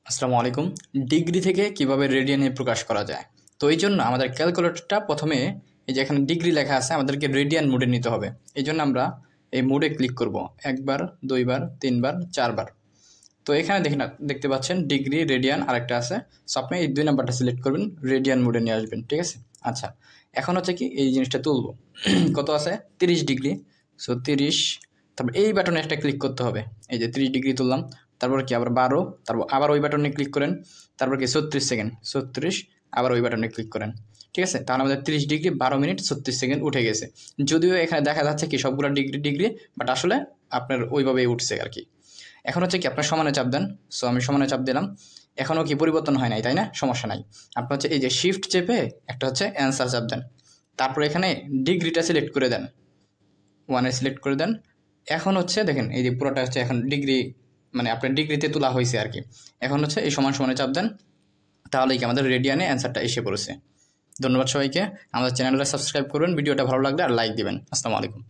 আসসালামু আলাইকুম। ডিগ্রি থেকে কিভাবে রেডিয়ানে প্রকাশ করা যায়। তো এই জন্য আমাদের ক্যালকুলেটরটা প্রথমে এই যে এখানে ডিগ্রি লেখা আছে আমাদেরকে রেডিয়ান মোডে নিতে হবে। এই জন্য আমরা এই মোডে ক্লিক করব একবার, দুইবার, তিনবার, চারবার। তো এখানে দেখতে পাচ্ছেন ডিগ্রি, রেডিয়ান আরেকটা আছে। সো আপনি এই 2 নাম্বারটা সিলেক্ট করবেন, রেডিয়ান মোডে নিয়ে আসবেন। ঠিক আছে। আচ্ছা, এখন হচ্ছে কি এই জিনিসটা তুলব। কত আছে? 30 ডিগ্রি। সো 30, তারপর এই বাটনে একটা ক্লিক করতে হবে। এই যে 30 ডিগ্রি তুললাম, তারপর কি আবার 12, তারপর আবার ওই বাটনে ক্লিক করেন, তারপর কি 36 সেকেন্ড, 36, আবার ওই বাটনে ক্লিক করেন। ঠিক আছে, তাহলে আমাদের 30 ডিগ্রি 12 মিনিট 36 সেকেন্ড উঠে গেছে। যদিও এখানে দেখা যাচ্ছে কি সবগুলো ডিগ্রি ডিগ্রি, বাট আসলে আপনার ওইভাবেই উঠছে আর কি। এখন হচ্ছে কি আপনার সমানে চাপ দেন। সো আমি সমানে চাপ দিলাম, এখনও কি পরিবর্তন হয় নাই, তাই না? সমস্যা নাই। আপনার হচ্ছে এই যে শিফট চেপে একটা হচ্ছে অ্যান্সার চাপ দেন, তারপর এখানে ডিগ্রিটা সিলেক্ট করে দেন, 1 সিলেক্ট করে দেন। এখন হচ্ছে দেখেন এই যে পুরোটা হচ্ছে এখন ডিগ্রি, মানে আপনার ডিগ্রিতে তোলা হয়েছে আর কি। এখন হচ্ছে এই সমান সমানে চাপ দেন, তাহলেই কি আমাদের রেডিয়ানে অ্যান্সারটা এসে পড়েছে। ধন্যবাদ সবাইকে। আমাদের চ্যানেলটা সাবস্ক্রাইব করবেন, ভিডিওটা ভালো লাগলে আর লাইক দিবেন। আসসালামু আলাইকুম।